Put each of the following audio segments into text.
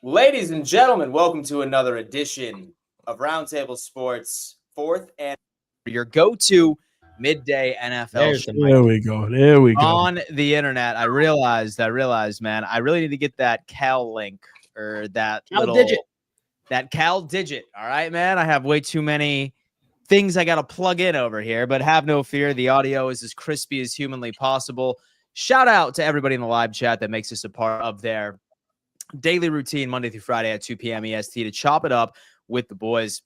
Ladies and gentlemen, welcome to another edition of Roundtable Sports, fourth and your go-to midday NFL There's show the mic. There we go. There we go. on the internet. I realized, man, I really need to get that Cal link or that Cal digit. All right, man. I have way too many things I got to plug in over here, but have no fear. The audio is as crispy as humanly possible. Shout out to everybody in the live chat that makes this a part of their daily routine Monday through Friday at 2 p.m. EST to chop it up with the boys.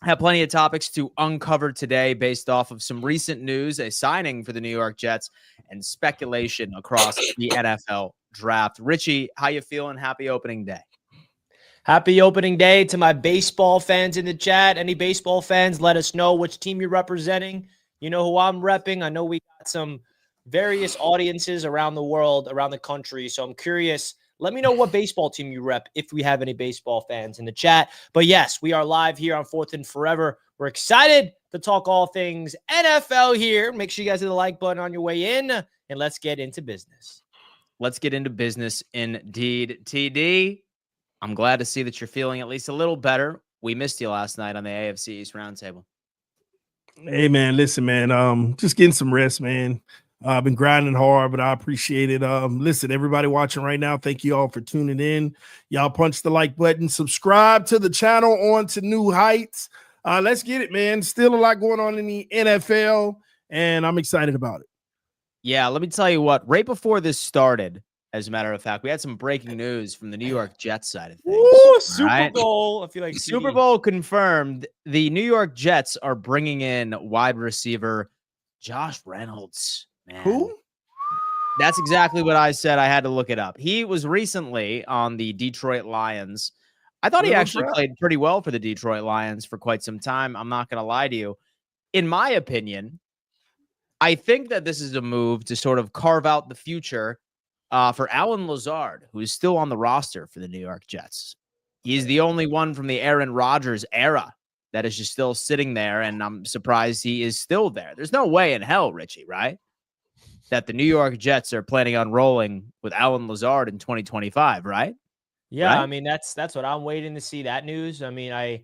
Have plenty of topics to uncover today based off of some recent news, a signing for the New York Jets, and speculation across the NFL draft. Richie, how you feeling? Happy opening day. Happy opening day to my baseball fans in the chat. Any baseball fans, let us know which team you're representing. You know who I'm repping. I know we got some various audiences around the world, around the country. So I'm curious. Let me know what baseball team you rep if we have any baseball fans in the chat. But yes, we are live here on Fourth and Forever. We're excited to talk all things NFL here. Make sure you guys hit the like button on your way in, and let's get into business. Let's get into business indeed. TD, I'm glad to see that you're feeling at least a little better. We missed you last night on the AFC East Roundtable. Hey, man, listen, man, just getting some rest, man. I've been grinding hard, but I appreciate it. Listen, everybody watching right now, thank you all for tuning in. Y'all punch the like button, subscribe to the channel, on to new heights. Let's get it, man. Still a lot going on in the NFL, and I'm excited about it. Yeah, let me tell you what, right before this started, as a matter of fact, we had some breaking news from the New York Jets side of things. Ooh, Super Bowl. I feel like Super Bowl confirmed. The New York Jets are bringing in wide receiver Josh Reynolds. Man. Who? That's exactly what I said. I had to look it up. He was recently on the Detroit Lions. I thought he actually played pretty well for the Detroit Lions for quite some time. I'm not going to lie to you. In my opinion, I think that this is a move to sort of carve out the future for Allen Lazard, who is still on the roster for the New York Jets. He's the only one from the Aaron Rodgers era that is just still sitting there, and I'm surprised he is still there. There's no way in hell, Richie, right, that the New York Jets are planning on rolling with Allen Lazard in 2025, right? Yeah, right? I mean, that's what I'm waiting to see, that news. I mean, I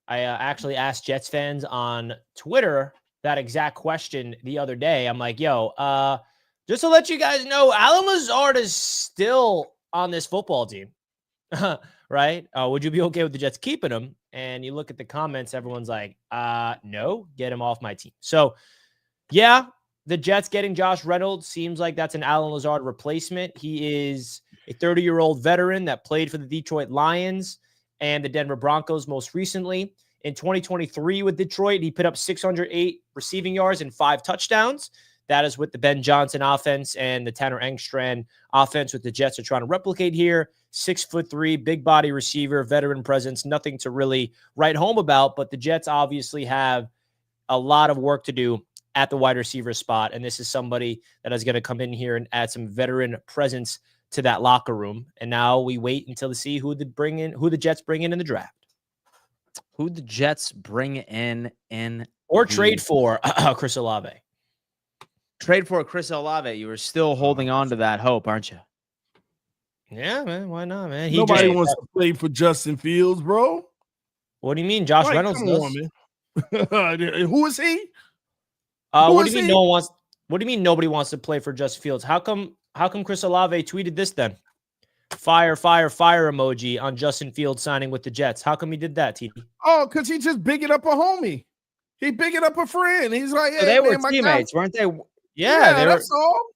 actually asked Jets fans on Twitter that exact question the other day. I'm like, yo, just to let you guys know, Allen Lazard is still on this football team, right? Would you be okay with the Jets keeping him? And you look at the comments, everyone's like, no, get him off my team. So, yeah, the Jets getting Josh Reynolds seems like that's an Allen Lazard replacement. He is a 30-year-old veteran that played for the Detroit Lions and the Denver Broncos most recently. In 2023 with Detroit, he put up 608 receiving yards and 5 touchdowns. That is with the Ben Johnson offense and the Tanner Engstrand offense, with the Jets are trying to replicate here. 6'3", big body receiver, veteran presence, nothing to really write home about, but the Jets obviously have a lot of work to do at the wide receiver spot, and this is somebody that is going to come in here and add some veteran presence to that locker room. And now we wait until to see who the Jets bring in the draft. Who the Jets bring in or trade for Chris Olave. Trade for Chris Olave. You are still holding on to that hope, aren't you? Yeah, man. Why not, man? Nobody wants to play for Justin Fields, bro. What do you mean? Josh Reynolds does. On, who is he? What do you mean no one wants? What do you mean nobody wants to play for Justin Fields? How come Chris Olave tweeted this then? Fire emoji on Justin Fields signing with the Jets. How come he did that, TD? Oh, because he just bigging up a homie. He bigging up a friend. He's like, hey, so they man, were teammates, weren't they? Yeah, that's all.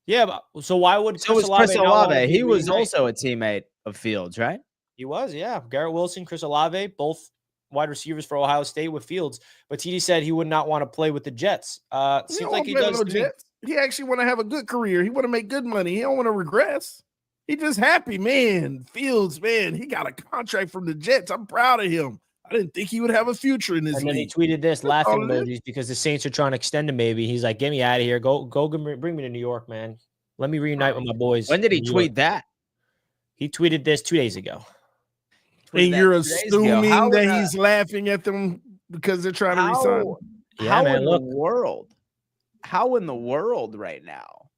Yeah, but so why would Chris Olave? He was also a teammate of Fields, right? He was, yeah. Garrett Wilson, Chris Olave, both wide receivers for Ohio State with Fields. But TD said he would not want to play with the Jets. Seems like he does. Jets. He actually want to have a good career. He want to make good money. He don't want to regress. He just happy, man. Fields, man, he got a contract from the Jets. I'm proud of him. I didn't think he would have a future in this league. And then he tweeted this, laughing emojis, because the Saints are trying to extend him. Maybe he's like, "Get me out of here. Go, bring me to New York, man. Let me reunite with my boys." When did he tweet that? He tweeted this 2 days ago. And you're assuming that he's laughing at them because they're trying to resign. Yeah, man. How in the world right now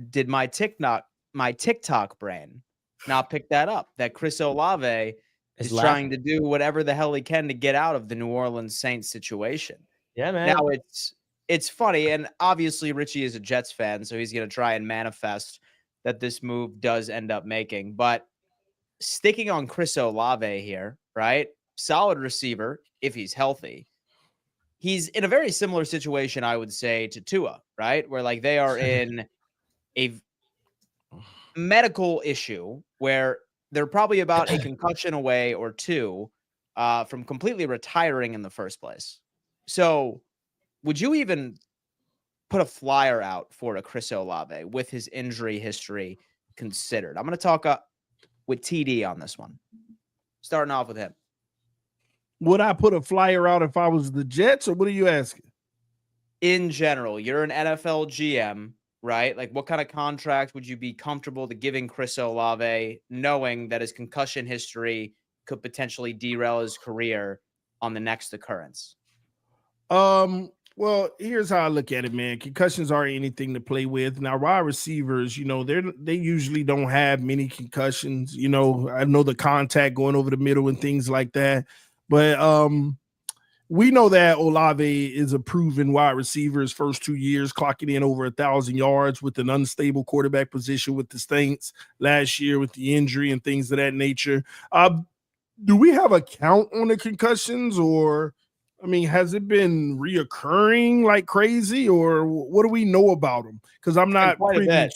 did my TikTok brain not pick that up. That Chris Olave is trying to do whatever the hell he can to get out of the New Orleans Saints situation. Yeah, man. Now it's funny, and obviously Richie is a Jets fan, so he's going to try and manifest that this move does end up making. But sticking on Chris Olave here, right? Solid receiver if he's healthy. He's in a very similar situation, I would say, to Tua, right? Where like they are in a medical issue where they're probably about a concussion away or two from completely retiring in the first place. So would you even put a flyer out for a Chris Olave with his injury history considered? I'm going to talk with TD on this one. Starting off with him. Would I put a flyer out if I was the Jets, or what are you asking? In general, you're an NFL GM, right? Like, what kind of contract would you be comfortable to giving Chris Olave, knowing that his concussion history could potentially derail his career on the next occurrence? Well, here's how I look at it, man. Concussions aren't anything to play with. Now, wide receivers, they usually don't have many concussions. I know the contact going over the middle and things like that. But we know that Olave is a proven wide receiver his first 2 years, clocking in over 1,000 yards with an unstable quarterback position with the Saints last year with the injury and things of that nature. Do we have a count on the concussions, or, has it been reoccurring like crazy, or what do we know about them? Because I'm not privy to.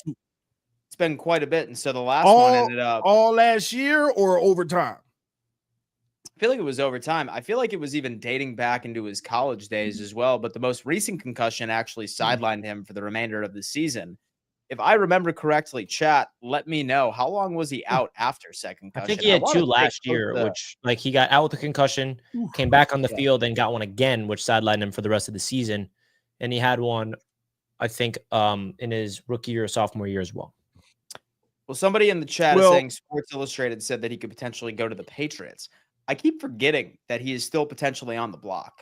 It's been quite a bit. And so the last one ended up all last year or over time? I feel like it was over time. I feel like it was even dating back into his college days as well. But the most recent concussion actually sidelined him for the remainder of the season. If I remember correctly, chat, let me know. How long was he out after second concussion? I think he had 2 last year, which like he got out with a concussion, came back on the field and got one again, which sidelined him for the rest of the season. And he had one, I think, in his rookie year or sophomore year as well. Well, somebody in the chat is saying Sports Illustrated said that he could potentially go to the Patriots. I keep forgetting that he is still potentially on the block.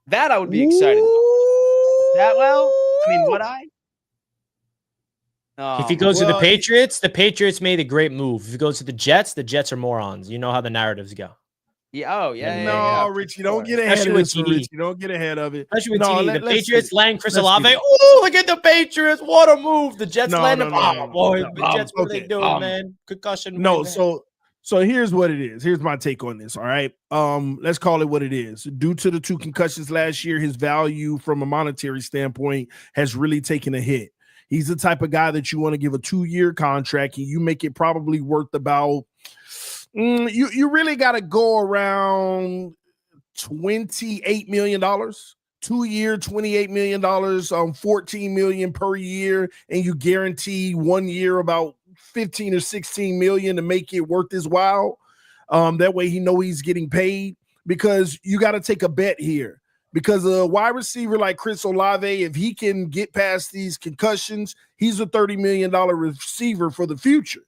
That I would be excited about. That would I? If he goes to the Patriots made a great move. If he goes to the Jets are morons. You know how the narratives go. Yeah. Richie, don't get ahead of this. Richie, don't get ahead of it. Especially with TD. The Patriots land Chris Olave. Oh, look at the Patriots. What a move. The Jets land him. The Jets, what are they doing, man? Concussion. So here's what it is. Here's my take on this. All right. Let's call it what it is. Due to the 2 concussions last year, his value from a monetary standpoint has really taken a hit. He's the type of guy that you want to give a 2-year contract and you make it probably worth about you really got to go around $28 million. 2-year, $28 million, $14 million per year, and you guarantee 1 year about 15 or 16 million to make it worth his while. That way he know he's getting paid, because you got to take a bet here, because a wide receiver like Chris Olave, if he can get past these concussions, he's a $30 million receiver for the future.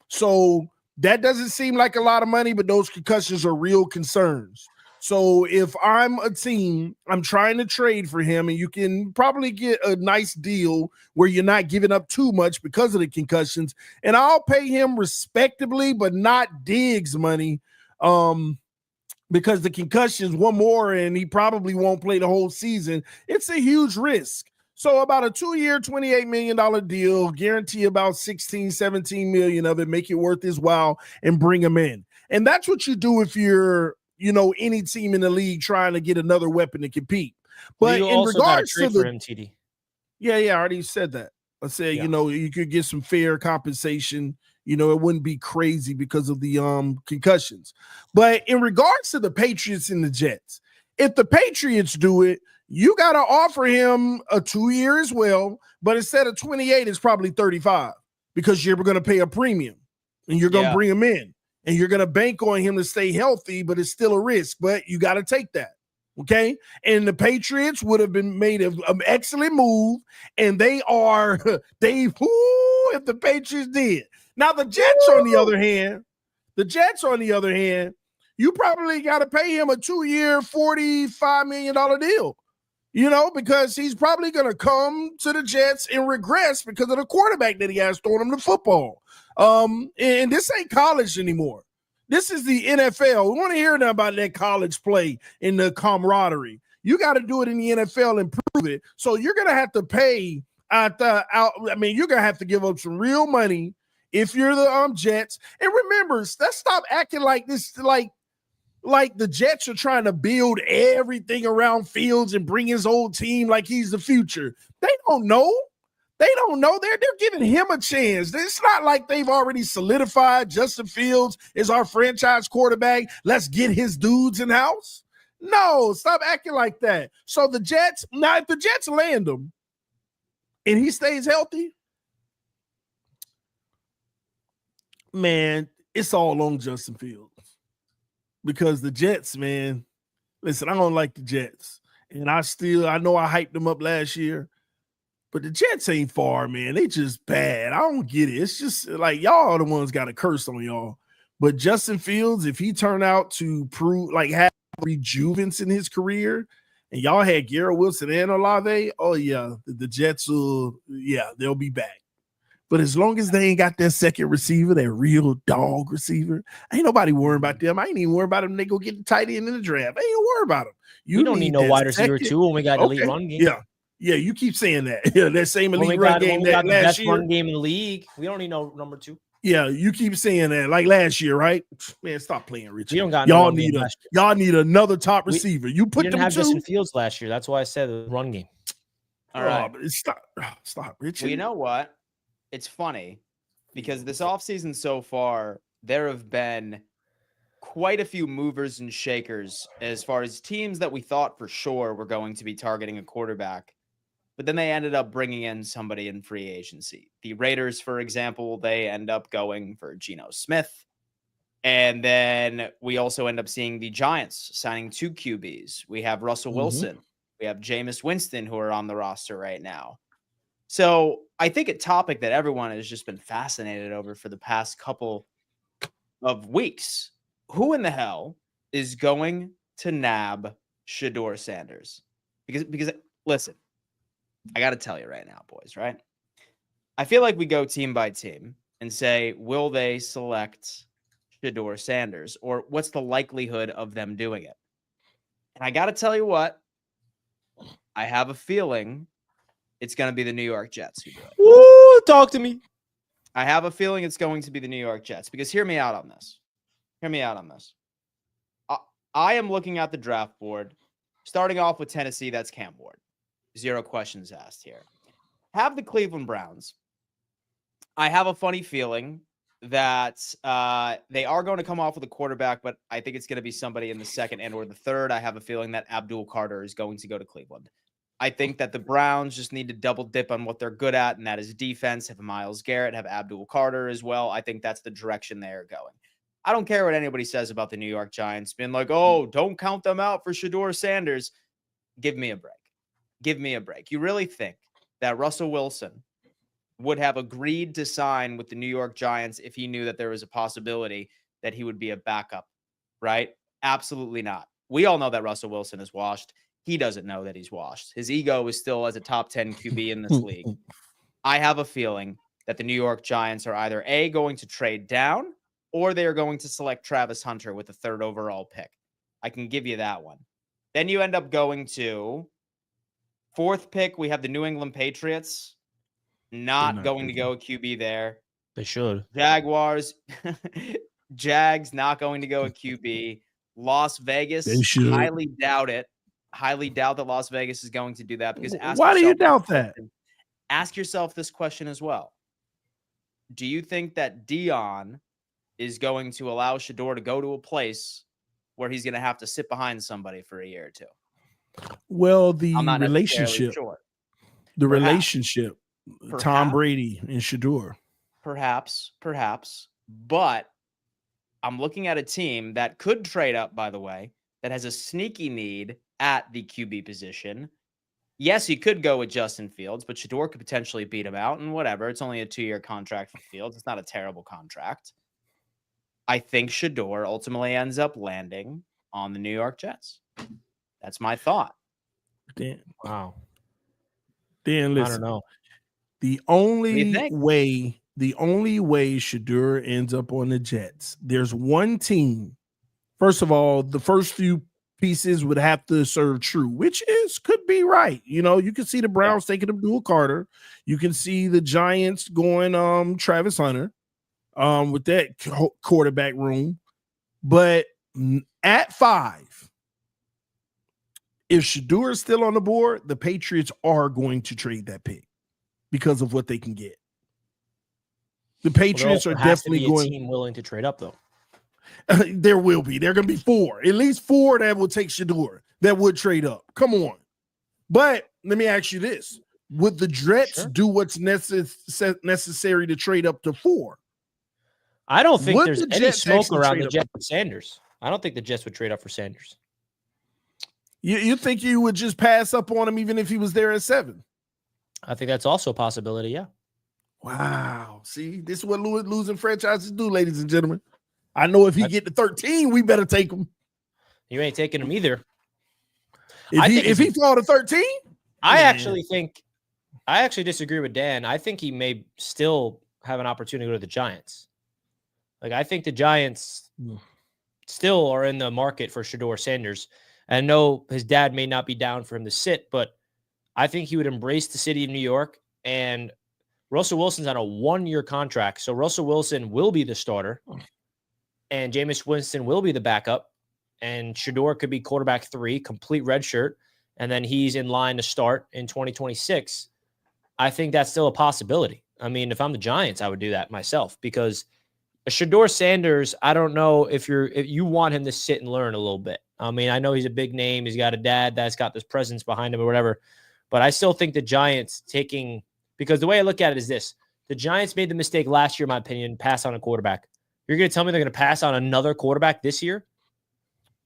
So that doesn't seem like a lot of money, but those concussions are real concerns. So if I'm a team, I'm trying to trade for him, and you can probably get a nice deal where you're not giving up too much because of the concussions, and I'll pay him respectably, but not Diggs money, because the concussions, one more, and he probably won't play the whole season. It's a huge risk. So about a 2-year, $28 million deal, guarantee about 16, 17 million of it, make it worth his while, and bring him in. And that's what you do if you're, any team in the league trying to get another weapon to compete. But you in also regards trade to for him, TD. Yeah, I already said that. I said, you could get some fair compensation. It wouldn't be crazy because of the concussions. But in regards to the Patriots and the Jets, if the Patriots do it, you got to offer him a 2-year as well. But instead of 28, it's probably 35, because you're going to pay a premium and you're going to bring him in. And you're going to bank on him to stay healthy, but it's still a risk. But you got to take that, okay? And the Patriots would have been made an excellent move, and if the Patriots did. Now, the Jets, on the other hand, you probably got to pay him a 2-year, $45 million deal, because he's probably going to come to the Jets and regress because of the quarterback that he has throwing him the football. And this ain't college anymore. This is the NFL. We want to hear about that college play and the camaraderie. You got to do it in the NFL and prove it. So you're going to have to pay you're going to have to give up some real money if you're the Jets. And remember, let's stop acting like this, like the Jets are trying to build everything around Fields and bring his old team like he's the future. They don't know. They're giving him a chance. It's not like they've already solidified Justin Fields is our franchise quarterback. Let's get his dudes in house. No, stop acting like that. So the Jets, now if the Jets land him and he stays healthy, man, it's all on Justin Fields. Because the Jets, man, listen, I don't like the Jets. And I know I hyped them up last year. But the Jets ain't far, man. They just bad. I don't get it. It's just like y'all are the ones got a curse on y'all. But Justin Fields, if he turned out to prove like have rejuvenance in his career, and y'all had Garrett Wilson and Olave, oh yeah, the Jets will, they'll be back. But as long as they ain't got that second receiver, that real dog receiver, ain't nobody worried about them. I ain't even worried about them. They go get the tight end in the draft. I ain't worried about them. You don't need no wide receiver too when we got elite run game. Yeah, you keep saying that. Yeah, that same elite run game that last year. Run game in the league. We don't need no number 2. Yeah, you keep saying that like last year, right? Man, stop playing, Richard. We don't got y'all need another top receiver. You put them have two. Justin Fields last year. That's why I said the run game. All right, stop, Richard. Well, you know what? It's funny because this offseason so far, there have been quite a few movers and shakers as far as teams that we thought for sure were going to be targeting a quarterback. But then they ended up bringing in somebody in free agency. The Raiders, for example, they end up going for Geno Smith. And then we also end up seeing the Giants signing 2 QBs. We have Russell Wilson. We have Jameis Winston, who are on the roster right now. So I think a topic that everyone has just been fascinated over for the past couple of weeks, who in the hell is going to nab Shedeur Sanders? Because listen, I got to tell you right now, boys, right? I feel like we go team by team and say, will they select Shedeur Sanders? Or what's the likelihood of them doing it? And I got to tell you what, I have a feeling it's going to be the New York Jets who do it. Woo, talk to me. I have a feeling it's going to be the New York Jets because hear me out on this. I am looking at the draft board, starting off with Tennessee. That's Cam Ward. 0 questions asked here. Have the Cleveland Browns. I have a funny feeling that they are going to come off with a quarterback, but I think it's going to be somebody in the second and or the third. I have a feeling that Abdul Carter is going to go to Cleveland. I think that the Browns just need to double dip on what they're good at, and that is defense. Have Myles Garrett, have Abdul Carter as well. I think that's the direction they are going. I don't care what anybody says about the New York Giants being like, oh, don't count them out for Shedeur Sanders. Give me a break. You really think that Russell Wilson would have agreed to sign with the New York Giants if he knew that there was a possibility that he would be a backup, right? Absolutely not. We all know that Russell Wilson is washed. He doesn't know that he's washed. His ego is still as a top 10 QB in this league. I have a feeling that the New York Giants are either A, going to trade down, or they are going to select Travis Hunter with the 3rd overall pick. I can give you that one. Then you end up going to 4th pick. We have the New England Patriots. Not going to go a QB there. They should. Jaguars. Jags not going to go a QB. Las Vegas. They should. Highly doubt it. Highly doubt that Las Vegas is going to do that because why do you doubt that? Ask yourself this question as well. Do you think that Dion is going to allow Shedeur to go to a place where he's going to have to sit behind somebody for a year or 2? Well, the relationship, Tom Brady and Shedeur. Perhaps. But I'm looking at a team that could trade up, by the way, that has a sneaky need at the QB position. Yes, he could go with Justin Fields, but Shedeur could potentially beat him out and whatever. It's only a 2-year contract for Fields. It's not a terrible contract. I think Shedeur ultimately ends up landing on the New York Jets. That's my thought. Dan. Wow. Dan, listen. I don't know. The only way the only way Shedeur ends up on the Jets, there's one team. First of all, the first few pieces would have to serve true, which could be right. You know, you can see the Browns taking him to a Carter. You can see the Giants going Travis Hunter with that quarterback room. But at 5, if Shedeur is still on the board, the Patriots are going to trade that pick because of what they can get. The Patriots are definitely going. A team willing to trade up, though. There will be. There are going to be 4, at least 4 that will take Shedeur that would trade up. Come on. But let me ask you this. Would the Jets do what's necessary to trade up to 4? I don't think there's any smoke around the Jets with Sanders. I don't think the Jets would trade up for Sanders. You think you would just pass up on him even if he was there at 7? I think that's also a possibility, yeah. Wow. See, this is what losing franchises do, ladies and gentlemen. I know if he get to 13, we better take him. You ain't taking him either. If he fall to 13? I actually disagree with Dan. I think he may still have an opportunity to go to the Giants. Like, I think the Giants still are in the market for Shedeur Sanders. And no, his dad may not be down for him to sit, but I think he would embrace the city of New York. And Russell Wilson's on a 1-year contract. So Russell Wilson will be the starter. And Jameis Winston will be the backup. And Shedeur could be quarterback 3, complete red shirt. And then he's in line to start in 2026. I think that's still a possibility. I mean, if I'm the Giants, I would do that myself because Shedeur Sanders, I don't know if you want him to sit and learn a little bit. I mean, I know he's a big name. He's got a dad that's got this presence behind him or whatever. But I still think the Giants because the way I look at it is this. The Giants made the mistake last year, in my opinion, pass on a quarterback. You're going to tell me they're going to pass on another quarterback this year?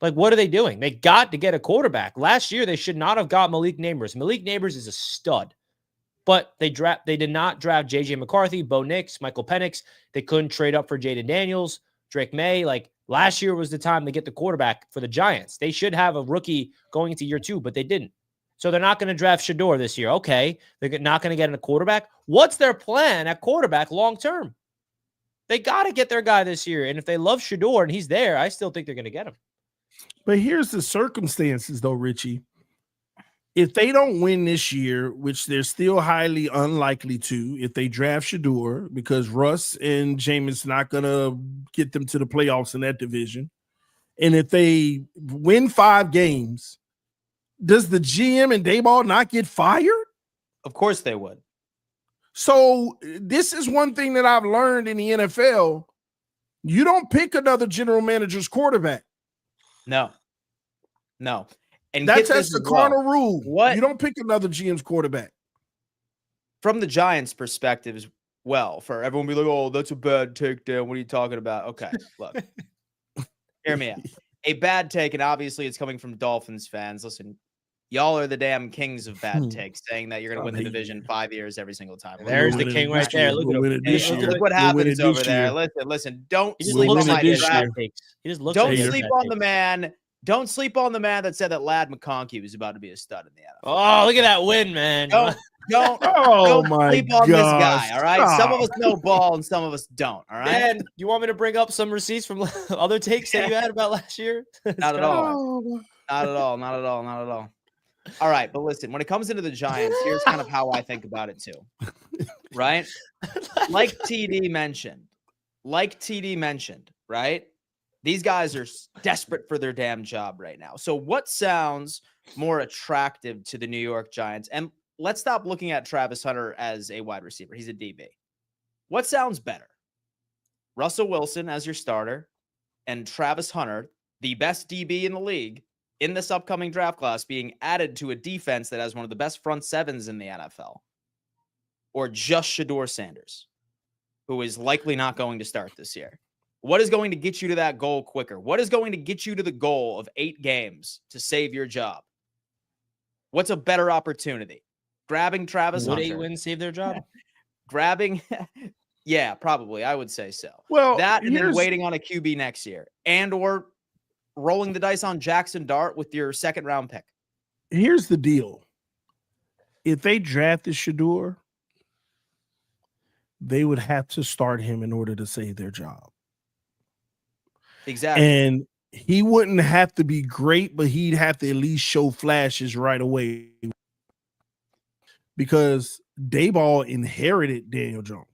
Like, what are they doing? They got to get a quarterback. Last year, they should not have got Malik Nabers. Malik Nabers is a stud. But they did not draft J.J. McCarthy, Bo Nix, Michael Penix. They couldn't trade up for Jaden Daniels, Drake May. Like, last year was the time to get the quarterback for the Giants. They should have a rookie going into year 2, but they didn't. So they're not going to draft Shedeur this year. Okay, they're not going to get a quarterback. What's their plan at quarterback long term? They got to get their guy this year. And if they love Shedeur and he's there, I still think they're going to get him. But here's the circumstances, though, Richie. If they don't win this year, which they're still highly unlikely to, if they draft Shedeur, because Russ and Jameis not going to get them to the playoffs in that division, and if they win 5 games, does the GM and Dayball not get fired? Of course they would. So this is one thing that I've learned in the NFL. You don't pick another general manager's quarterback. No. And that's the cardinal rule. What? You don't pick another GM's quarterback. From the Giants' perspective as well, for everyone to be like, oh, that's a bad take, Dan. What are you talking about? Okay, look. Hear me out. A bad take, and obviously it's coming from Dolphins fans. Listen, y'all are the damn kings of bad takes, saying that you're going to win the division 5 years every single time. There's the king right there. Look at him. Look what happens over there. Listen. Don't sleep on my draft takes. Don't sleep on the man. Don't sleep on the man that said that Ladd McConkey was about to be a stud in the NFL. Oh, look at that win, man. Don't sleep on this guy, all right? Some of us know ball and some of us don't, all right? Dan, do you want me to bring up some receipts from other takes that you had about last year? Not at all. Not at all. All right, but listen, when it comes into the Giants, here's kind of how I think about it too, right? Like TD mentioned, right? These guys are desperate for their damn job right now. So what sounds more attractive to the New York Giants? And let's stop looking at Travis Hunter as a wide receiver. He's a DB. What sounds better? Russell Wilson as your starter and Travis Hunter, the best DB in the league, in this upcoming draft class, being added to a defense that has one of the best front sevens in the NFL, or just Shedeur Sanders, who is likely not going to start this year? What is going to get you to that goal quicker? What is going to get you to the goal of 8 games to save your job? What's a better opportunity? Grabbing Travis Hunter. Would 8 wins save their job? Grabbing, yeah, probably. I would say so. Well, that and then waiting on a QB next year, and or rolling the dice on Jackson Dart with your 2nd round pick. Here's the deal. If they drafted Shedeur, they would have to start him in order to save their job. Exactly. And he wouldn't have to be great, but he'd have to at least show flashes right away. Because Dayball inherited Daniel Jones,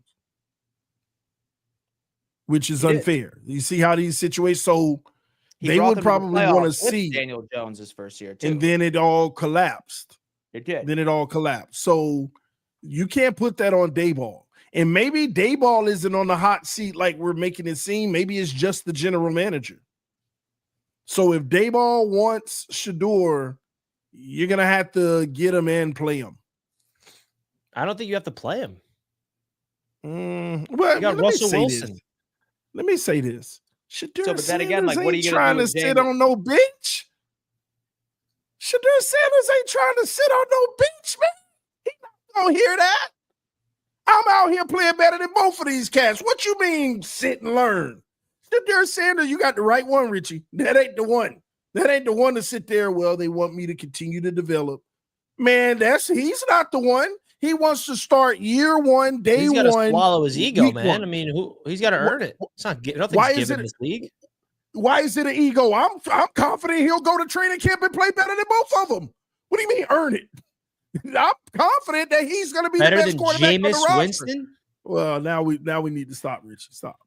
which is unfair. You see how these situations, so they would probably want to see Daniel Jones' first year too. And then it all collapsed. It did. Then it all collapsed. So you can't put that on Dayball. And maybe Dayball isn't on the hot seat like we're making it seem. Maybe it's just the general manager. So if Dayball wants Shedeur, you're going to have to get him and play him. I don't think you have to play him. Well, you got Russell Wilson. Let me say this. Shedeur but then again, like, what are you trying to sit on no bench? Shedeur Sanders ain't trying to sit on no bench, man. He not gonna hear that. I'm out here playing better than both of these cats. What you mean sit and learn? Shedeur Sanders, you got the right one, Richie. That ain't the one. That ain't the one to sit there. Well, they want me to continue to develop. Man, he's not the one. He wants to start year one, day one. He's got to swallow his ego, man. One. I mean, he's got to earn it. It's not nothing's given in this league. Why is it an ego? I'm confident he'll go to training camp and play better than both of them. What do you mean earn it? I'm confident that he's going to be better the best quarterback on the roster. Winston? Well, now we need to stop, Richie. Stop.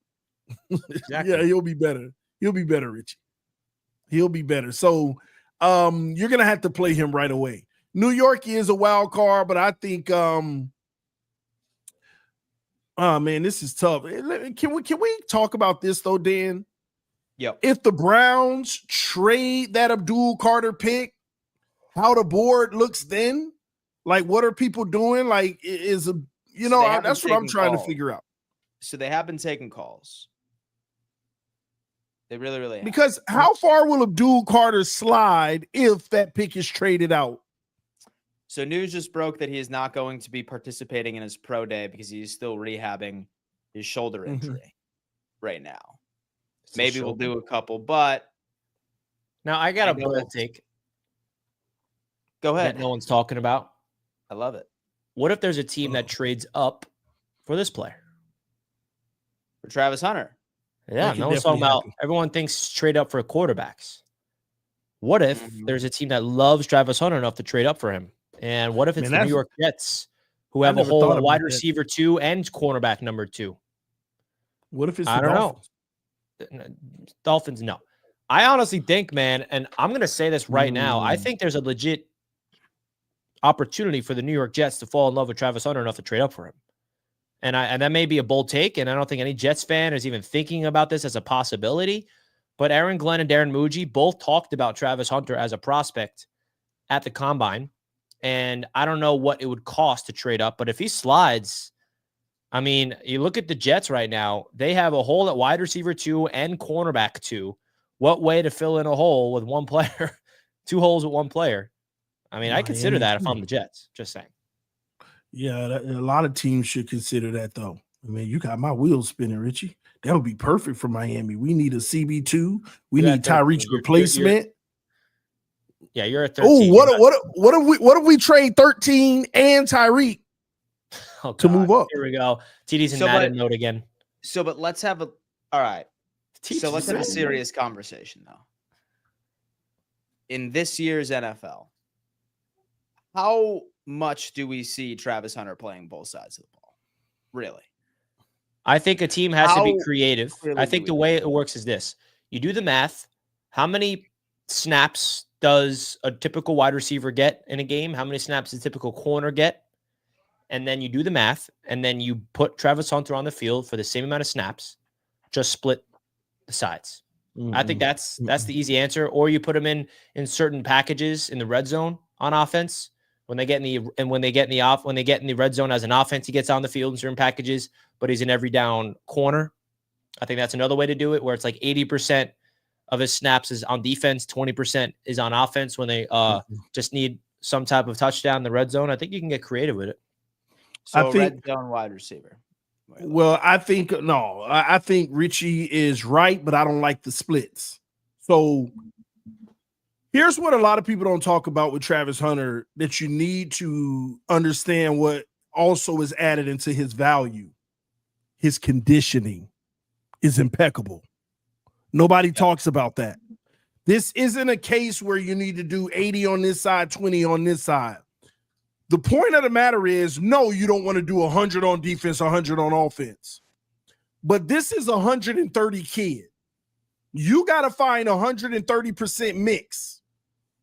Exactly. Yeah, he'll be better. He'll be better, Richie. He'll be better. So you're going to have to play him right away. New York is a wild card, but I think oh man, this is tough. Can we talk about this though, Dan? Yep. If the Browns trade that Abdul Carter pick, how the board looks then? Like, what are people doing? Like, that's what I'm trying to figure out. So they have been taking calls. They really, really have. Because how far will Abdul Carter slide if that pick is traded out? So news just broke that he is not going to be participating in his pro day because he's still rehabbing his shoulder injury right now. Maybe we'll do a couple, but now I got a bold take. Go ahead. That no one's talking about. I love it. What if there's a team that trades up for this player? For Travis Hunter? Yeah, no one's talking about. Everyone thinks trade up for quarterbacks. What if there's a team that loves Travis Hunter enough to trade up for him? And what if it's the New York Jets, who have a whole wide receiver 2 and cornerback number 2? What if it's I don't know. Dolphins, no. I honestly think, man, and I'm going to say this right now, I think there's a legit opportunity for the New York Jets to fall in love with Travis Hunter enough to trade up for him. And that may be a bold take, and I don't think any Jets fan is even thinking about this as a possibility. But Aaron Glenn and Darren Muji both talked about Travis Hunter as a prospect at the Combine. And I don't know what it would cost to trade up, but if he slides, I mean, you look at the Jets right now, they have a hole at wide receiver 2 and cornerback 2. What way to fill in a hole with one player? 2 holes with one player. I mean, I consider that if I'm the Jets, just saying. Yeah, a lot of teams should consider that, though. I mean, you got my wheels spinning, Richie. That would be perfect for Miami. We need a CB2. We need Tyreek's replacement. Yeah, you're at 13. Oh, what if we trade 13 and Tyreek to move up? Here we go. TD's in Madden mode again. But let's have all right. So let's have a serious conversation, though. In this year's NFL, how much do we see Travis Hunter playing both sides of the ball? Really? I think a team has to be creative. I think the way it works is this. You do the math. How many snaps does a typical wide receiver get in a game? How many snaps does a typical corner get? And then you do the math, and then you put Travis Hunter on the field for the same amount of snaps, just split the sides. I think that's the easy answer. Or you put him in certain packages in the red zone on offense. When they get in the red zone as an offense, he gets on the field in certain packages, but he's in every down corner. I think that's another way to do it, where it's like 80% of his snaps is on defense, 20% is on offense when they just need some type of touchdown in the red zone. I think you can get creative with it. So red zone wide receiver. Well, I think Richie is right, but I don't like the splits. So here's what a lot of people don't talk about with Travis Hunter that you need to understand what also is added into his value. his conditioning is impeccable. Nobody talks about that. This isn't a case where you need to do 80 on this side, 20 on this side. The point of the matter is, no, you don't want to do 100 on defense, 100 on offense. But this is 130 kid. You got to find 130% mix.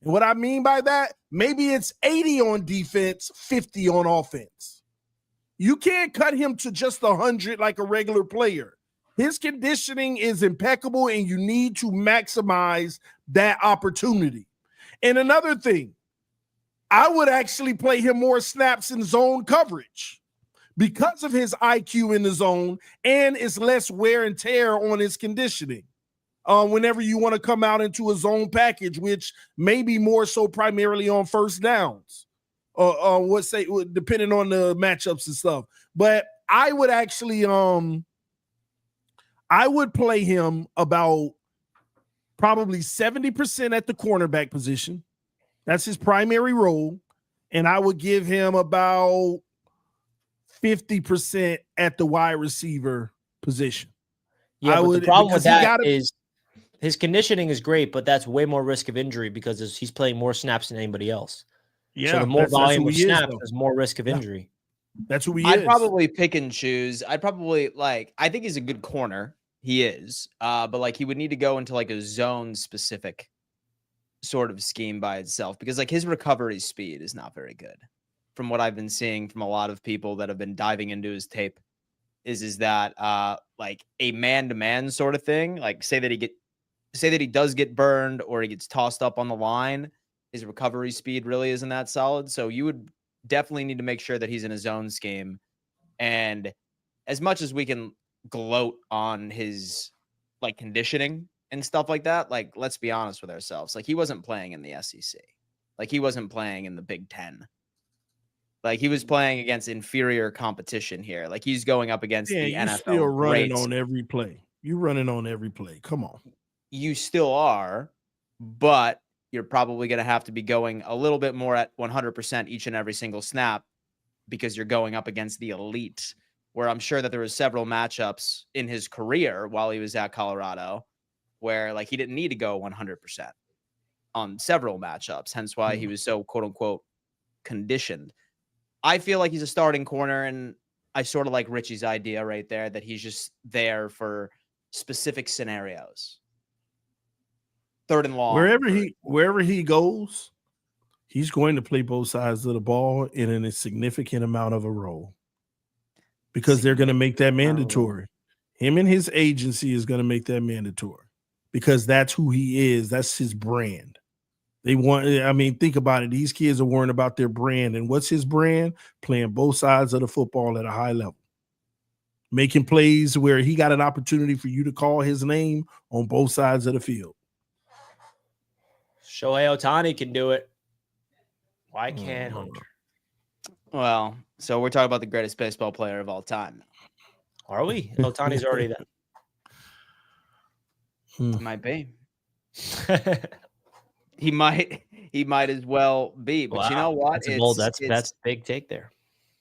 And what I mean by that, maybe it's 80 on defense, 50 on offense. You can't cut him to just 100 like a regular player. His conditioning is impeccable, and you need to maximize that opportunity. And another thing, I would actually play him more snaps in zone coverage because of his IQ in the zone, and it's less wear and tear on his conditioning. Whenever you want to come out into a zone package, which may be more so primarily on first downs, depending on the matchups and stuff. But I would actually, I would play him about probably 70% at the cornerback position. That's his primary role. And I would give him about 50% at the wide receiver position. Yeah, but the problem with that is his conditioning is great, but that's way more risk of injury because he's playing more snaps than anybody else. Yeah, so the more volume of snaps, there's more risk of injury. That's who he is. I'd probably pick and choose. I think he's a good corner. He is. But like he would need to go into like a zone specific sort of scheme by itself because like his recovery speed is not very good. From what I've been seeing from a lot of people that have been diving into his tape is that like a man-to-man sort of thing, like say that he does get burned or he gets tossed up on the line, his recovery speed really isn't that solid. So you would definitely need to make sure that he's in a zone scheme. And as much as we can gloat on his like conditioning and stuff like that, like let's be honest with ourselves. Like he wasn't playing in the SEC. Like he wasn't playing in the Big Ten. Like he was playing against inferior competition here. Like he's going up against the NFL. Still running on every play. You're running on every play. Come on. You still are, but you're probably going to have to be going a little bit more at 100% each and every single snap because you're going up against the elite, where I'm sure that there were several matchups in his career while he was at Colorado where like he didn't need to go 100% on several matchups, hence why he was so quote unquote conditioned. I feel like he's a starting corner, and I sort of like Richie's idea right there that he's just there for specific scenarios. Third and long. Wherever he goes, he's going to play both sides of the ball in a significant amount of a role because they're going to make that mandatory. Him and his agency is going to make that mandatory because that's who he is. That's his brand. Think about it. These kids are worrying about their brand. And what's his brand? Playing both sides of the football at a high level. Making plays where he got an opportunity for you to call his name on both sides of the field. Shohei Ohtani can do it. Why can't Hunter? Well, so we're talking about the greatest baseball player of all time. Are we? Ohtani's already there. Might be. He might as well be. But you know what? That's a big take there.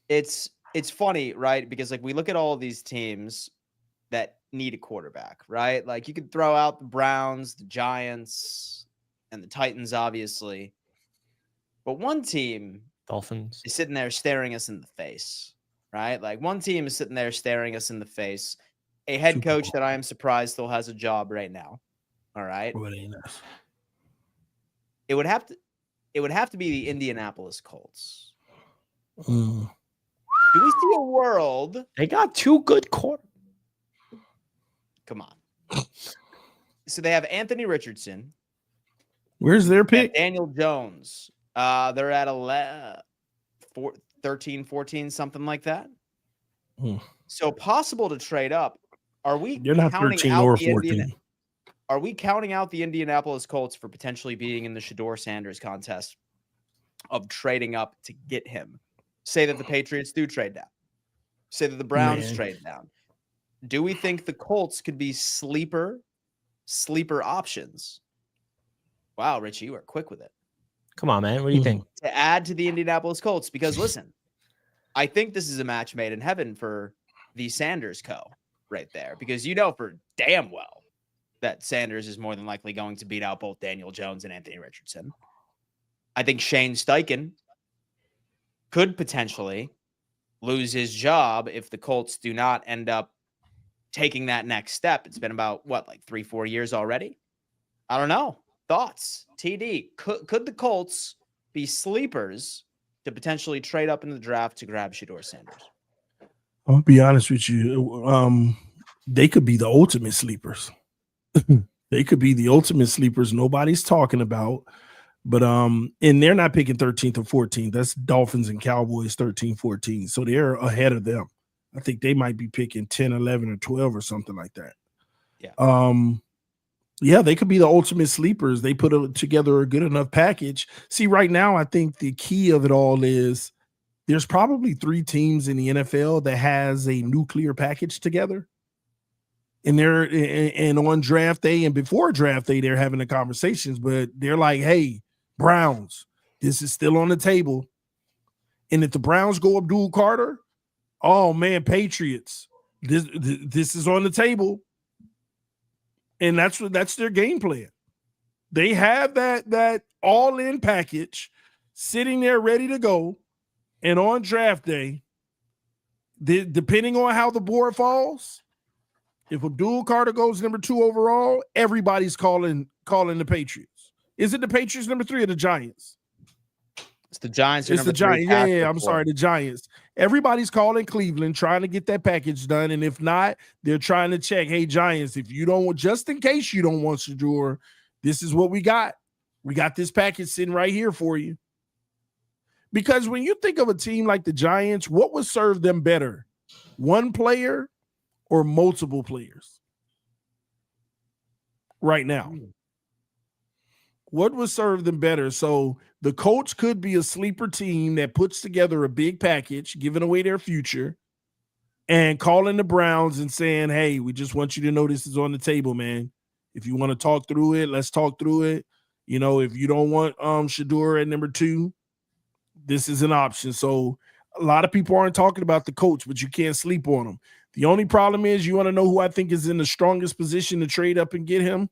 It's funny, right? Because like we look at all of these teams that need a quarterback, right? Like you could throw out the Browns, the Giants, and the Titans, obviously. But one team, Dolphins, is sitting there staring us in the face, right? Like one team is sitting there staring us in the face. A head coach that I am surprised still has a job right now. All right. It would have to be the Indianapolis Colts. Do we see a world? They got two good quarterbacks. Come on. So they have Anthony Richardson. Where's their pick? Daniel Jones. They're at 13, 14, something like that. So possible to trade up. Are we? You're not 13 or 14. Are we counting out the Indianapolis Colts for potentially being in the Shedeur Sanders contest of trading up to get him? Say that the Patriots do trade down. Say that the Browns trade down. Do we think the Colts could be sleeper options? Wow, Richie, you are quick with it. Come on, man. What do you think? To add to the Indianapolis Colts, because listen, I think this is a match made in heaven for the Sanders co right there, because you know for damn well that Sanders is more than likely going to beat out both Daniel Jones and Anthony Richardson. I think Shane Steichen could potentially lose his job if the Colts do not end up taking that next step. It's been about, what, like 3-4 years already? I don't know. Thoughts? TD, could the Colts be sleepers to potentially trade up in the draft to grab Shedeur Sanders? I'll be honest with you. They could be the ultimate sleepers. They could be the ultimate sleepers nobody's talking about. But and they're not picking 13th or 14th. That's Dolphins and Cowboys 13, 14. So they're ahead of them. I think they might be picking 10, 11, or 12 or something like that. Yeah. Yeah, they could be the ultimate sleepers. They put together a good enough package. See, right now, I think the key of it all is there's probably 3 teams in the NFL that has a nuclear package together. And they're on draft day and before draft day, they're having the conversations, but they're like, hey, Browns, this is still on the table. And if the Browns go Abdul Carter, oh man, Patriots, this is on the table. And that's their game plan. They have that all-in package sitting there ready to go. And on draft day, depending on how the board falls, if Abdul Carter goes number 2 overall, everybody's calling the Patriots. Is it the Patriots number 3 or the Giants? It's the Giants. It's the Giants. Yeah. I'm sorry, the Giants. Everybody's calling Cleveland, trying to get that package done. And if not, they're trying to check, hey, Giants, if you don't, just in case you don't want Shedeur, this is what we got. We got this package sitting right here for you. Because when you think of a team like the Giants, what would serve them better? One player or multiple players right now? What would serve them better? So the Colts could be a sleeper team that puts together a big package, giving away their future, and calling the Browns and saying, hey, we just want you to know this is on the table, man. If you want to talk through it, let's talk through it. You know, if you don't want Shedeur at number 2, this is an option. So a lot of people aren't talking about the Colts, but you can't sleep on them. The only problem is, you want to know who I think is in the strongest position to trade up and get him?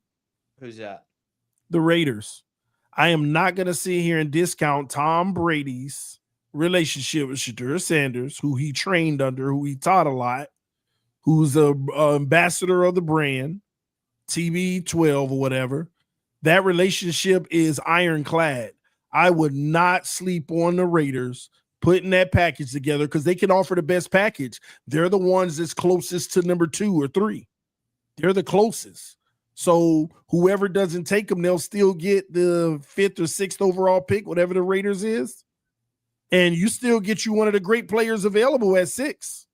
Who's that? The Raiders. I am not going to sit here and discount Tom Brady's relationship with Shedeur Sanders, who he trained under, who he taught a lot, who's a ambassador of the brand, TB12 or whatever. That relationship is ironclad. I would not sleep on the Raiders putting that package together because they can offer the best package. They're the ones that's closest to number 2 or 3. They're the closest. So whoever doesn't take them, they'll still get the 5th or 6th overall pick, whatever the Raiders is. And you still get you one of the great players available at 6.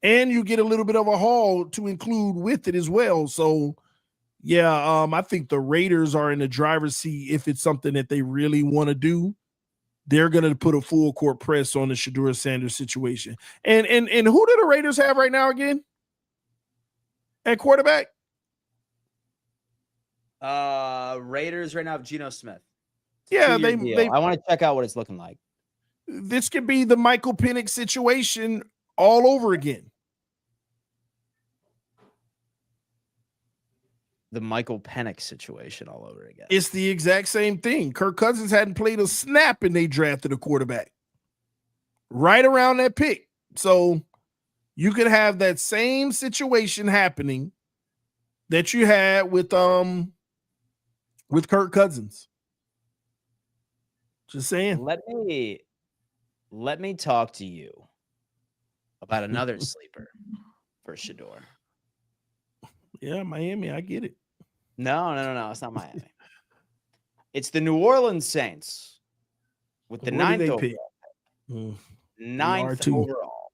And you get a little bit of a haul to include with it as well. So, yeah, I think the Raiders are in the driver's seat if it's something that they really want to do. They're going to put a full court press on the Shedeur Sanders situation. And who do the Raiders have right now again at quarterback? Raiders right now have Geno Smith. Yeah, I want to check out what it's looking like. This could be the Michael Penix situation all over again. The Michael Penix situation all over again. It's the exact same thing. Kirk Cousins hadn't played a snap and they drafted a quarterback right around that pick. So you could have that same situation happening that you had with Kirk Cousins. Just saying. Let me talk to you about another sleeper for Shedeur. Yeah, Miami, I get it. No. It's not Miami. It's the New Orleans Saints with the 9th overall. 9th overall.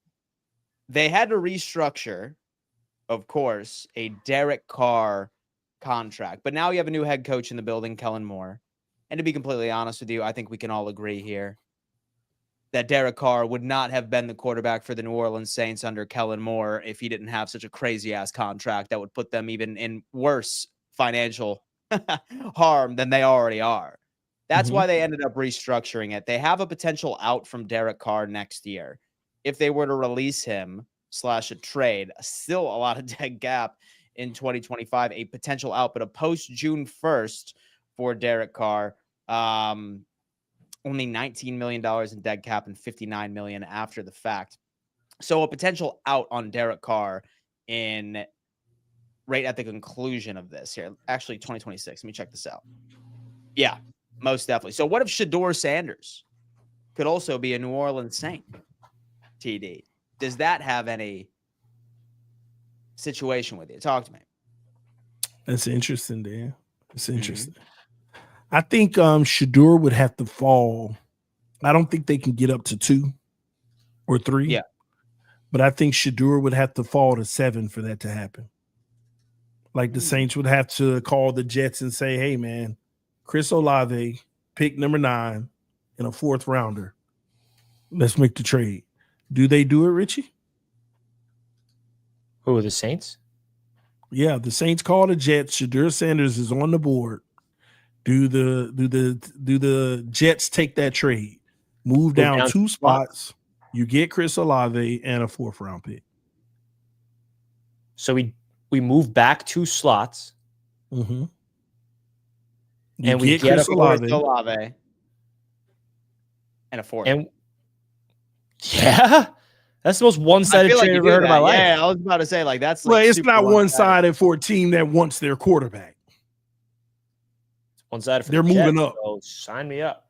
They had to restructure, of course, a Derek Carr contract. But now you have a new head coach in the building, Kellen Moore. And to be completely honest with you, I think we can all agree here that Derek Carr would not have been the quarterback for the New Orleans Saints under Kellen Moore if he didn't have such a crazy-ass contract that would put them even in worse financial harm than they already are. That's why they ended up restructuring it. They have a potential out from Derek Carr next year. If they were to release him / a trade. Still a lot of dead cap in 2025, a potential out, but a post June 1st for Derek Carr. Only $19 million in dead cap and $59 million after the fact. So a potential out on Derek Carr in right at the conclusion of this here. Actually, 2026. Let me check this out. Yeah, most definitely. So what if Shedeur Sanders could also be a New Orleans Saint? TD. Does that have any situation with you? Talk to me. That's interesting, Dan. It's interesting. I think Shedeur would have to fall. I don't think they can get up to 2 or 3. Yeah. But I think Shedeur would have to fall to 7 for that to happen. Like the Saints would have to call the Jets and say, hey, man, Chris Olave, pick number 9 and a 4th rounder. Let's make the trade. Do they do it, Richie? Who are the Saints? Yeah, the Saints call the Jets. Shedeur Sanders is on the board. Do the Jets take that trade? Move down 2 spots. You get Chris Olave and a 4th round pick. So we move back 2 slots. Mm-hmm. And we get Chris Olave and a 4th. And yeah, that's the most one-sided trade I've ever heard in my life. Yeah, I was about to say, like, that's like, well, it's not one-sided for a team that wants their quarterback. It's one-sided for they're moving up. So sign me up.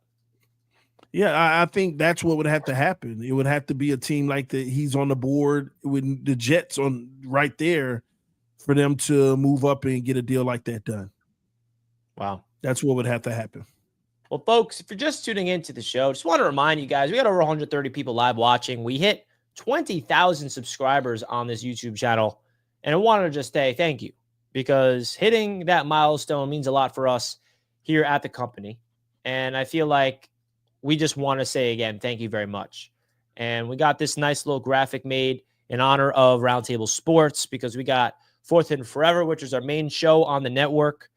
Yeah, I think that's what would have to happen. It would have to be a team like that. He's on the board with the Jets on right there for them to move up and get a deal like that done. Wow. That's what would have to happen. Well, folks, if you're just tuning into the show, just want to remind you guys, we got over 130 people live watching. We hit 20,000 subscribers on this YouTube channel. And I wanted to just say thank you, because hitting that milestone means a lot for us here at the company. And I feel like we just want to say again, thank you very much. And we got this nice little graphic made in honor of Roundtable Sports, because we got 4th and Forever, which is our main show on the network.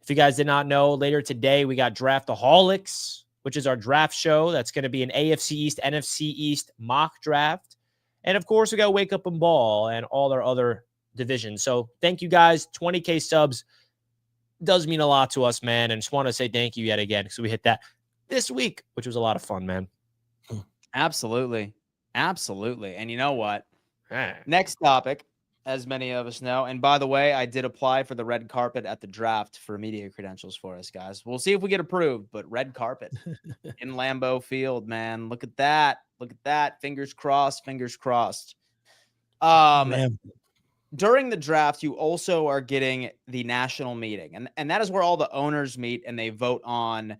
If you guys did not know, later today, we got Draftaholics, which is our draft show. That's going to be an AFC East, NFC East mock draft. And of course, we got Wake Up and Ball and all our other divisions. So thank you guys. 20K subs does mean a lot to us, man. And just want to say thank you yet again, because we hit that this week, which was a lot of fun, man. Absolutely. Absolutely. And you know what? Next topic, as many of us know. And by the way, I did apply for the red carpet at the draft for media credentials for us, guys. We'll see if we get approved, but red carpet in Lambeau Field, man. Look at that. Look at that. Fingers crossed. Fingers crossed. During the draft, you also are getting the national meeting. And that is where all the owners meet and they vote on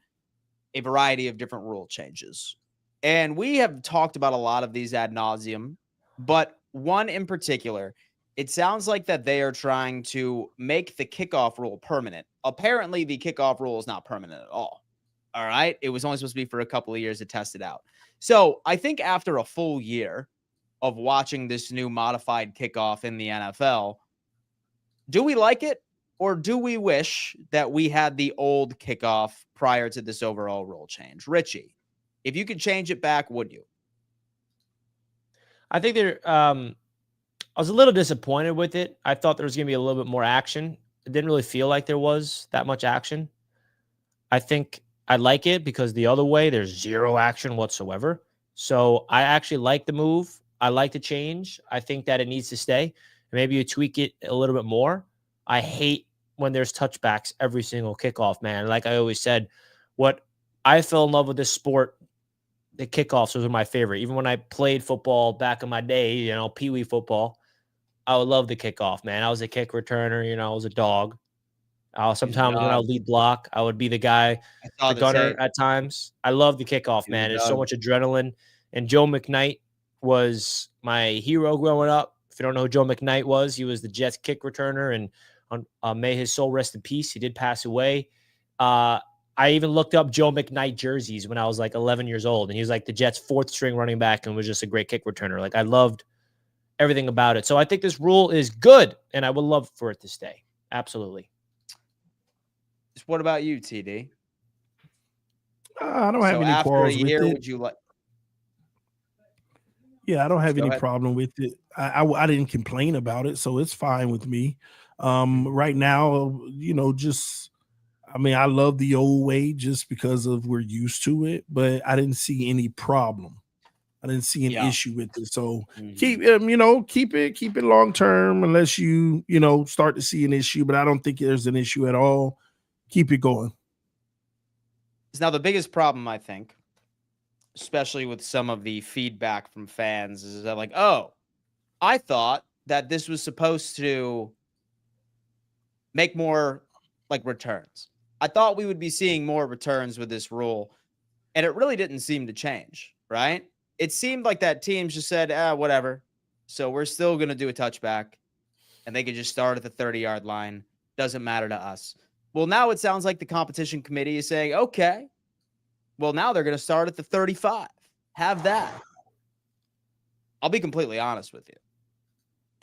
a variety of different rule changes. And we have talked about a lot of these ad nauseum, but one in particular, it sounds like that they are trying to make the kickoff rule permanent. Apparently, the kickoff rule is not permanent at all. All right. It was only supposed to be for a couple of years to test it out. So I think after a full year of watching this new modified kickoff in the NFL, do we like it, or do we wish that we had the old kickoff prior to this overall rule change? Richie, if you could change it back, would you? I think I was a little disappointed with it. I thought there was going to be a little bit more action. It didn't really feel like there was that much action. I think I like it because the other way, there's zero action whatsoever. So I actually like the move. I like the change. I think that it needs to stay. Maybe you tweak it a little bit more. I hate when there's touchbacks every single kickoff, man. Like I always said, what I fell in love with this sport, the kickoffs was my favorite. Even when I played football back in my day, Pee-wee football, I would love the kickoff, man. I was a kick returner, I was a dog. Sometimes when I would lead block, I would be the guy, the gunner at times. I love the kickoff, man. There's so much adrenaline. And Joe McKnight was my hero growing up. If you don't know who Joe McKnight was, he was the Jets kick returner, and may his soul rest in peace. He did pass away. I even looked up Joe McKnight jerseys when I was like 11 years old, and he was like the Jets' 4th string running back and was just a great kick returner. Like I loved everything about it. So I think this rule is good, and I would love for it to stay. Absolutely. What about you, TD? I don't have any quarrels with it. Would you like? Yeah, I don't have any problem with it. I didn't complain about it, so it's fine with me. Right now, I love the old way just because of we're used to it, but I didn't see any problem. I didn't see an issue with it. So keep it long term unless you start to see an issue, but I don't think there's an issue at all. Keep it going. Now the biggest problem, I think, especially with some of the feedback from fans, is that like, oh, I thought that this was supposed to make more like returns. I thought we would be seeing more returns with this rule, and it really didn't seem to change, right? It seemed like that teams just said, whatever. So we're still going to do a touchback, and they could just start at the 30-yard line. Doesn't matter to us. Well, now it sounds like the competition committee is saying, okay, well, now they're going to start at the 35. Have that. I'll be completely honest with you.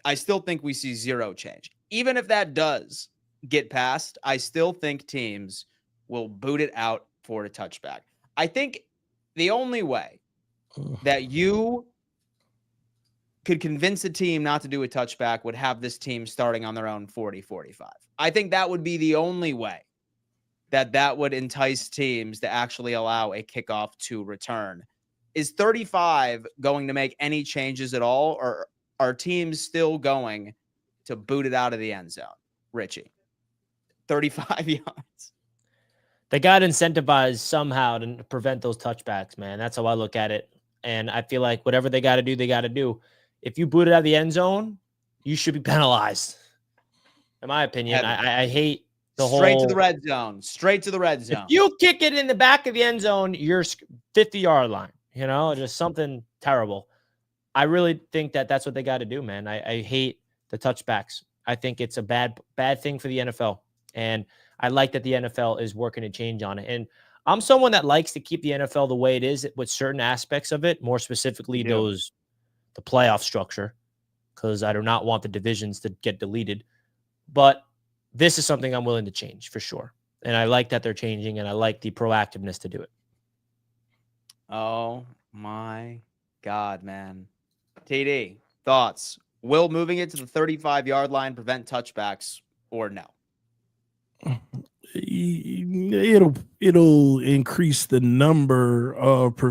I still think we see zero change. Even if that does get passed, I still think teams will boot it out for a touchback. I think the only way that you could convince a team not to do a touchback would have this team starting on their own 40-45. I think that would be the only way that would entice teams to actually allow a kickoff to return. Is 35 going to make any changes at all, or are teams still going to boot it out of the end zone? Richie, 35 yards. They got incentivized somehow to prevent those touchbacks, man. That's how I look at it. And I feel like whatever they got to do, they got to do. If you boot it out of the end zone, you should be penalized. In my opinion, I hate the straight to the red zone. Straight to the red zone. If you kick it in the back of the end zone, you're 50-yard line. Just something terrible. I really think that's what they got to do, man. I hate the touchbacks. I think it's a bad thing for the NFL. And I like that the NFL is working to change on it. And I'm someone that likes to keep the NFL the way it is with certain aspects of it, more specifically the playoff structure, because I do not want the divisions to get deleted. But this is something I'm willing to change for sure. And I like that they're changing, and I like the proactiveness to do it. Oh, my God, man. TD, thoughts? Will moving it to the 35-yard line prevent touchbacks or no? It'll increase the number of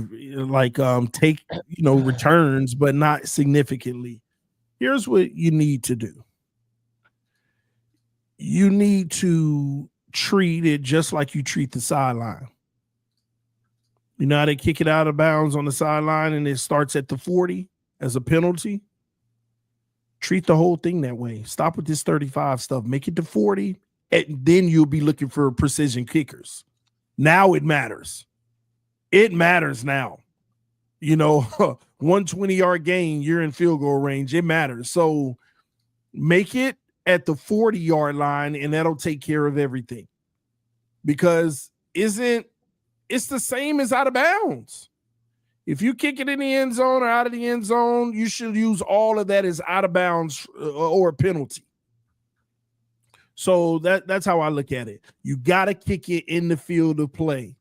returns, but not significantly. Here's what you need to do. You need to treat it just like you treat the sideline. You know how they kick it out of bounds on the sideline and it starts at the 40 as a penalty? Treat the whole thing that way. Stop with this 35 stuff. Make it to 40, and then you'll be looking for precision kickers. Now it matters. It matters now. 120-yard gain, you're in field goal range. It matters. So make it at the 40-yard line, and that'll take care of everything. Because it's the same as out of bounds. If you kick it in the end zone or out of the end zone, you should use all of that as out of bounds or a penalty. So that's how I look at it. You got to kick it in the field of play,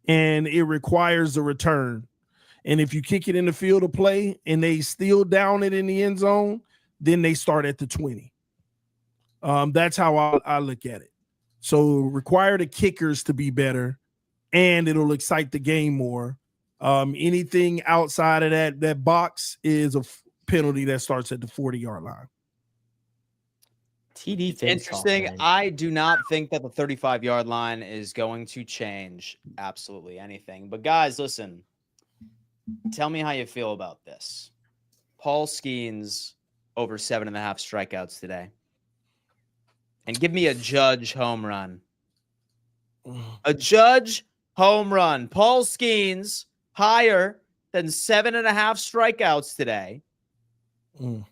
and it requires a return. And if you kick it in the field of play and they still down it in the end zone, then they start at the 20. That's how I look at it. So require the kickers to be better, and it'll excite the game more. Anything outside of that box is a penalty that starts at the 40-yard line. TD interesting. I do not think that the 35-yard line is going to change absolutely anything. But guys, listen, tell me how you feel about this. Paul Skeens over 7.5 strikeouts today. And give me a Judge home run. A Judge home run. Paul Skeens higher than 7.5 strikeouts today. And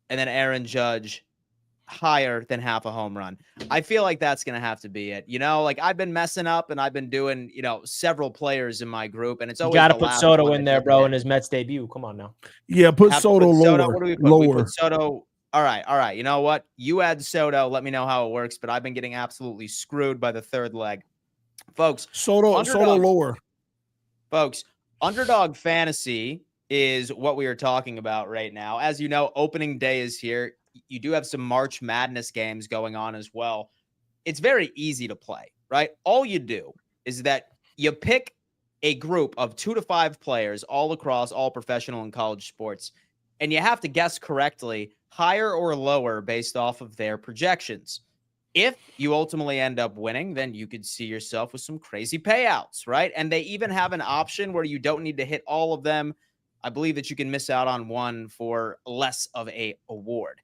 then Aaron Judge higher than half a home run. I feel like that's going to have to be it. I've been messing up and I've been doing, several players in my group, and it's always got to put Soto in there, bro, in his Mets debut. Come on now. Yeah, put Soto lower. What do we put? Lower. We put Soto. All right. You know what? You add Soto. Let me know how it works, but I've been getting absolutely screwed by the third leg. Folks, Soto lower. Folks, Underdog Fantasy is what we are talking about right now. As you know, opening day is here. You do have some March Madness games going on as well. It's very easy to play, right? All you do is that you pick a group of 2 to 5 players all across all professional and college sports, and you have to guess correctly, higher or lower based off of their projections. If you ultimately end up winning, then you could see yourself with some crazy payouts, right? And they even have an option where you don't need to hit all of them. I believe that you can miss out on one for less of a award.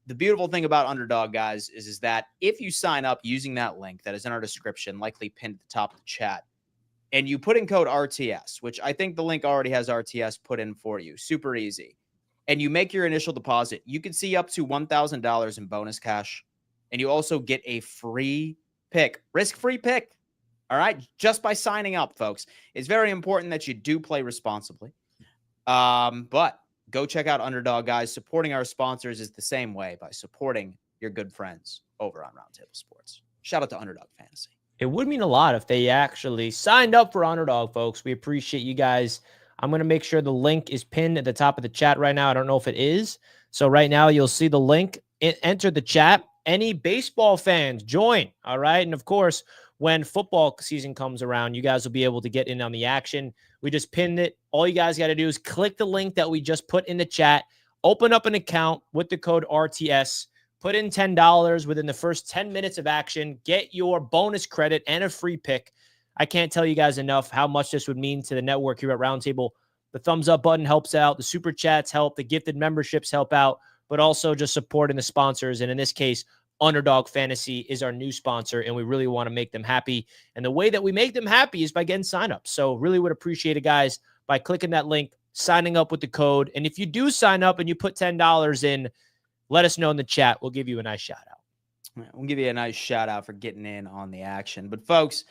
The beautiful thing about Underdog, guys, is that if you sign up using that link that is in our description, likely pinned at the top of the chat, and you put in code RTS, which I think the link already has RTS put in for you, super easy, and you make your initial deposit, you can see up to $1,000 in bonus cash, and you also get a free pick, risk-free pick, all right, just by signing up, folks. It's very important that you do play responsibly, but go check out Underdog, guys. Supporting our sponsors is the same way, by supporting your good friends over on Roundtable Sports. Shout out to Underdog Fantasy. It would mean a lot if they actually signed up for Underdog, folks. We appreciate you guys. I'm going to make sure the link is pinned at the top of the chat right now. I don't know if it is. So right now you'll see the link. Enter the chat. Any baseball fans, join. All right. And of course, when football season comes around, you guys will be able to get in on the action. We just pinned it. All you guys got to do is click the link that we just put in the chat, open up an account with the code RTS, put in $10 within the first 10 minutes of action, get your bonus credit and a free pick. I can't tell you guys enough how much this would mean to the network here at Roundtable. The thumbs up button helps out. The super chats help. The gifted memberships help out, but also just supporting the sponsors. And in this case, Underdog Fantasy is our new sponsor, and we really want to make them happy. And the way that we make them happy is by getting signups. So really would appreciate it, guys, by clicking that link, signing up with the code. And if you do sign up and you put $10 in, let us know in the chat. We'll give you a nice shout out. We'll give you a nice shout out for getting in on the action. But folks,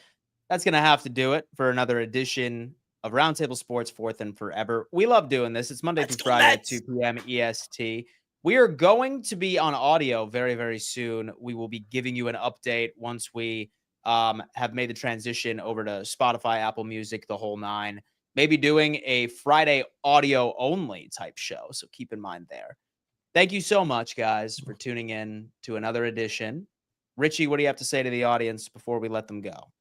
that's going to have to do it for another edition of Roundtable Sports, Fourth and Forever. We love doing this. It's Monday through Friday at 2 p.m. EST. We are going to be on audio very, very soon. We will be giving you an update once we have made the transition over to Spotify, Apple Music, the whole nine. Maybe doing a Friday audio only type show. So keep in mind there. Thank you so much, guys, for tuning in to another edition. Richie, what do you have to say to the audience before we let them go?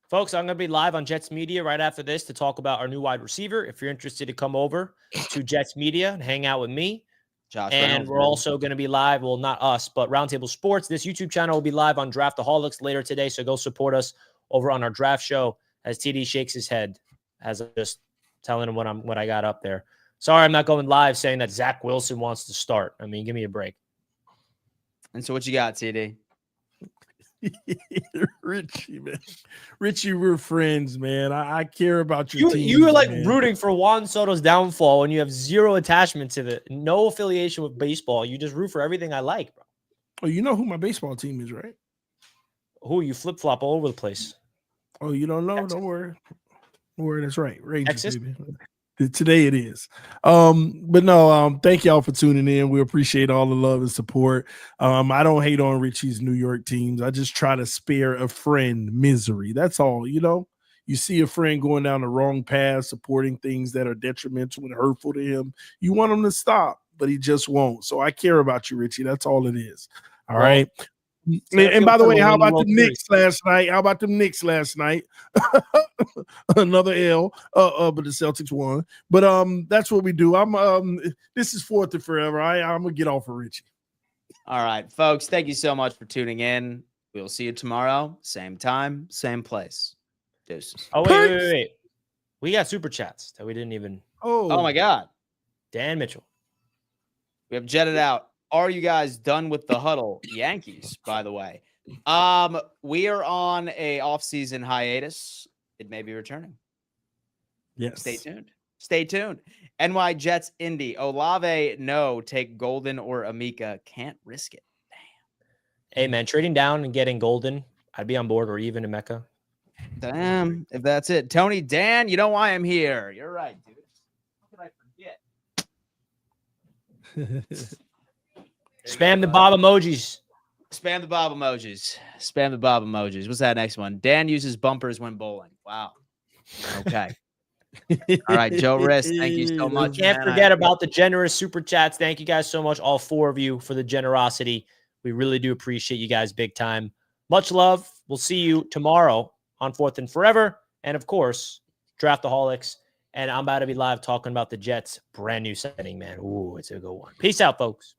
Folks, I'm going to be live on Jets Media right after this to talk about our new wide receiver. If you're interested to come over to Jets Media and hang out with me. Josh and Reynolds, we're also going to be live. Well, not us, but Roundtable Sports. This YouTube channel will be live on Draftaholics later today. So go support us over on our draft show as TD shakes his head as I'm just telling him what I got up there. Sorry, I'm not going live saying that Zach Wilson wants to start. I mean, give me a break. And so what you got, TD? Richie, man. Richie, we're friends, man. I care about your team. You were like man. rooting for Juan Soto's downfall and you have zero attachment to it. No affiliation with baseball. You just root for everything I like, bro. Oh, you know who my baseball team is, right? Who? You flip-flop all over the place. Oh, you don't know? Texas. Don't worry. Don't worry, that's right. Rangers, Texas? baby. Today it is. But no, thank y'all for tuning in. We appreciate all the love and support. I don't hate on Richie's New York teams. I just try to spare a friend misery. That's all. You know, you see a friend going down the wrong path, supporting things that are detrimental and hurtful to him. You want him to stop, but he just won't. So I care about you, Richie. That's all it is. All right. And by the way, how about the Knicks last night? How about the Knicks last night? Another L, but the Celtics won. But that's what we do. This is Fourth and Forever. I'm gonna get off of Richie. All right, folks. Thank you so much for tuning in. We'll see you tomorrow, same time, same place. Deuces. Oh wait. We got super chats that we didn't even. Oh my God. Dan Mitchell. We have jetted out. Are you guys done with the huddle? Yankees, by the way. We are on a off-season hiatus. It may be returning. Yes. Stay tuned. Stay tuned. NY Jets Indy. Olave, no. Take Golden or Amika. Can't risk it. Damn. Hey, man, trading down and getting Golden, I'd be on board, or even a Mecca. Damn, if that's it. Tony, Dan, you know why I'm here. You're right, dude. How could I forget? Spam the Bob emojis. Spam the Bob emojis. Spam the Bob emojis. What's that next one? Dan uses bumpers when bowling. Wow. Okay. All right, Joe Riss, thank you so much. Can't forget about the generous super chats. Thank you guys so much, all 4 of you, for the generosity. We really do appreciate you guys big time. Much love. We'll see you tomorrow on 4th and Forever. And of course, Draftaholics. And I'm about to be live talking about the Jets' brand new signing, man. Ooh, it's a good one. Peace out, folks.